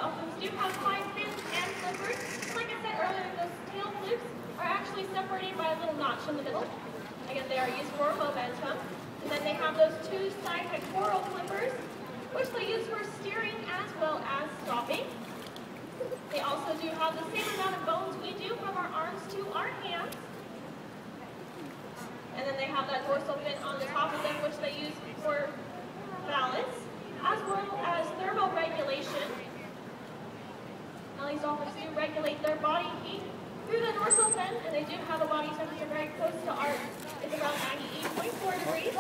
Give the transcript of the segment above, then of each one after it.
dolphins do have 5 fins and flippers. Like I said earlier, those tail flips are actually separated by a little notch in the middle. Again, they are used for momentum. And then they have those 2 side pectoral flippers, which they use for steering as well as stopping. They also do have the same amount of bones we do from our arms to our hands. And then they have that dorsal fin on the top of them, which they use for balance, as well as thermoregulation. Now these dolphins do regulate their body heat through the dorsal fin, and they do have a body temperature very close to ours. It's around 98.4 degrees.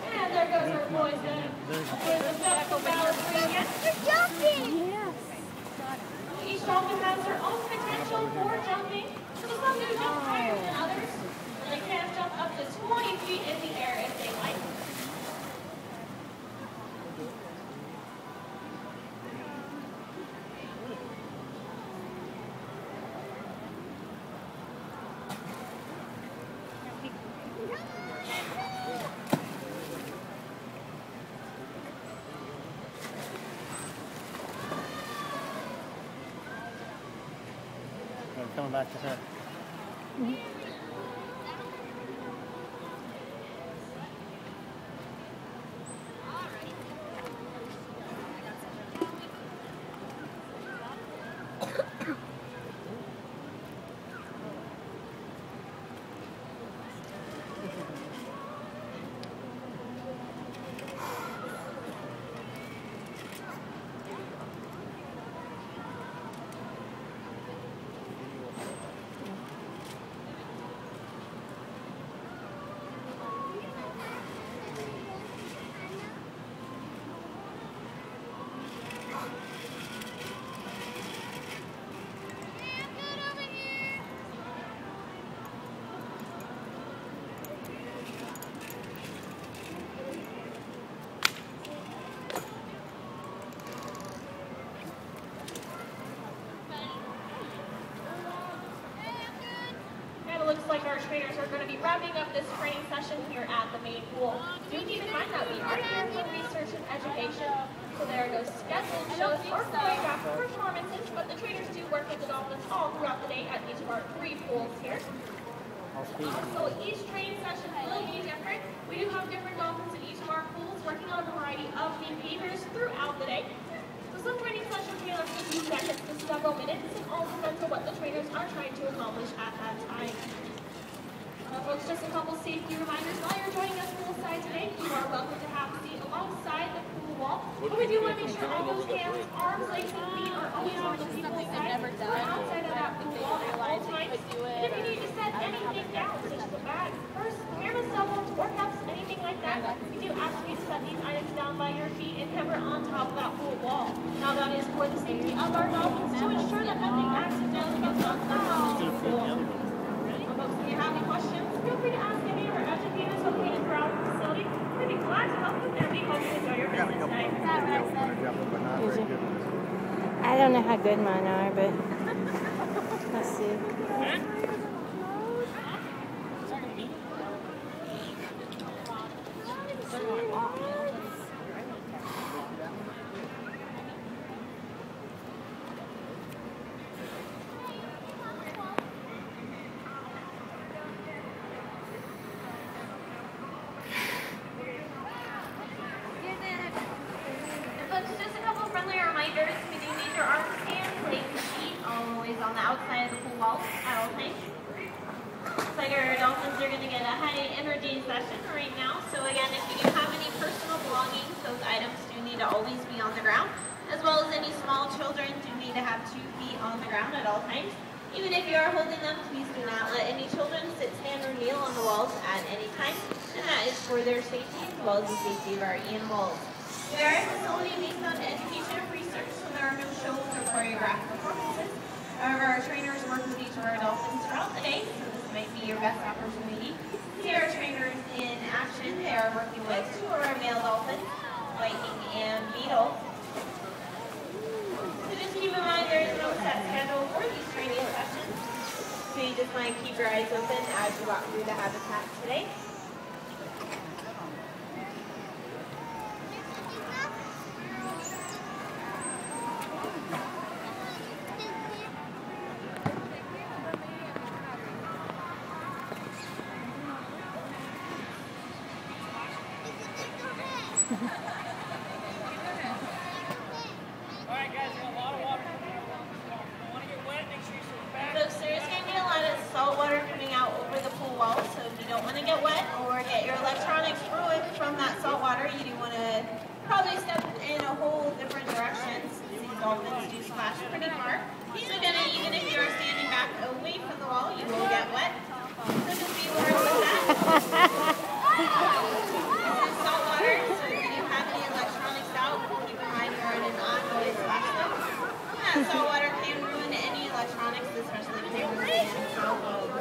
And there goes our boys then. With the vertical balance again. They're jumping! Yes. Each dolphin has their own potential for jumping. So some do jump higher than others, and they can jump up to 20 feet in the air if they like. Coming back to her. Looks like our trainers are going to be wrapping up this training session here at the main pool. Do keep in mind that we are here for research and education. So there goes scheduled shows or choreographed performances, but the trainers do work with the dolphins all throughout the day at each of our 3 pools here. So each training session will be different. We do have different dolphins in each of our pools working on a variety of behaviors throughout the day. So some training sessions may last a few seconds to several minutes, and all depends on what the trainers are trying to accomplish at that time. Folks, just a couple safety reminders. While you're joining us poolside today, you are welcome to have a seat alongside the pool wall. But we do want to make sure all those hands, arms, legs, and feet are always on the pool side or outside of that pool wall at all times. And if you need to set anything down, such as a bag, purse, camera, cell phones, or cups, anything like that, we do ask you to set these items down by your feet and never on top of that pool wall. Now that is for the safety of our dolphins to ensure that nothing accidentally gets knocked out of the pool. Folks, if you have any questions, feel free to ask any of our educators located throughout the facility. We'd be glad to help you, and we hope you enjoy your visit tonight. I don't know how good mine are, but let's see. On the outside of the pool wall at all times. Looks like our dolphins are going to get a high energy session right now. So again, if you do have any personal belongings, those items do need to always be on the ground, as well as any small children do need to have 2 feet on the ground at all times. Even if you are holding them, please do not let any children sit, stand, or kneel on the walls at any time, and that is for their safety as well as the safety of our animals. We are a facility based on education and research, so there are no shows or choreographed performances. However, our trainers work with each of our dolphins throughout the day, so this might be your best opportunity to see our trainers in action. They are working with 2 of our male dolphins, Viking and Beetle. So just keep in mind there is no set schedule for these training sessions, so you just want to keep your eyes open as you walk through the habitat today. Alright guys, we got a lot of water coming out along this wall. If you want to get wet, make sure you swim back. So there's going to be a lot of salt water coming out over the pool wall, so if you don't want to get wet or get your electronics ruined from that salt water, you do want to probably step in a whole different direction since these dolphins do splash pretty hard. So again, even if you're standing back away from the wall, you will get wet. So just be warned with that. This is salt water, so if you do have any electronics out, keep in mind you're in an ongoing splash zone. That salt water can ruin any electronics, especially cameras and cell phones.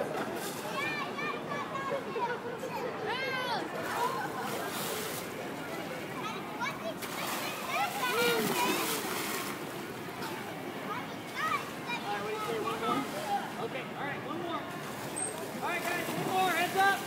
Okay, alright, one more. Alright guys, one more, heads up.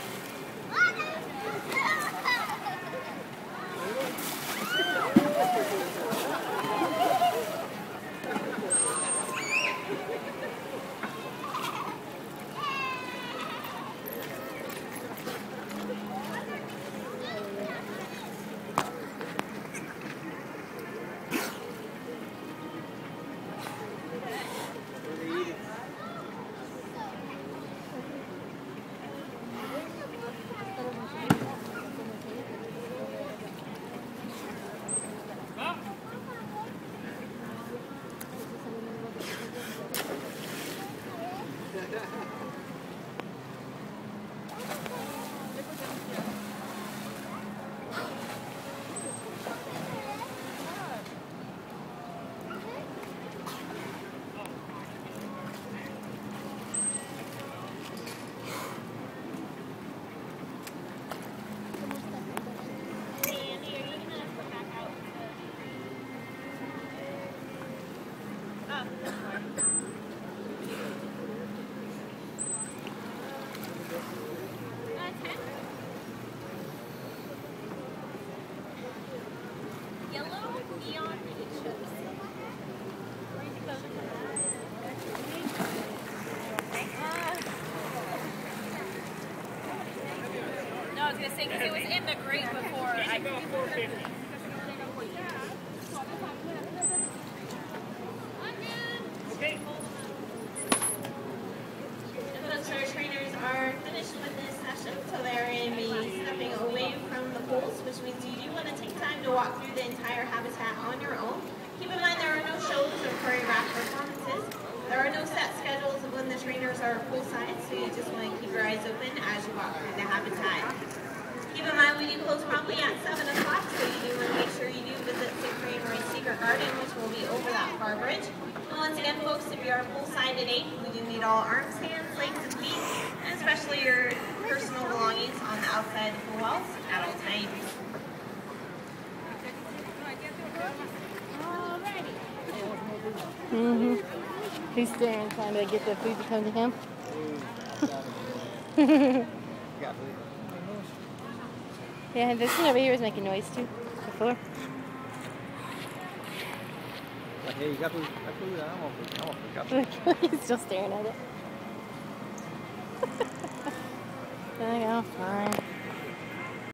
No, I was going to say, because it was in the grate before. I Go 450. Okay. Folks, our trainers are finished with this session, so they're going to be stepping away from the pools, which means you do want to take time to walk through the entire habitat on your own. Keep in mind there are no shows or choreographed performances. There are no set schedules of when the trainers are poolside, so you just want to keep your eyes open as you walk through the habitat. Keep in mind we do close promptly at 7 o'clock, so you do want to make sure you do visit Sigfried or Secret Garden, which will be over that far bridge. And once again, folks, if you are poolside at 8, we do need all arms, hands, legs, and feet, and especially your personal belongings on the outside of the pool walls at all times. He's staring, trying to get the food to come to him. Yeah, this one over here was making noise too before. Like, hey, you got food? Got food. He's still staring at it. There you go, fine.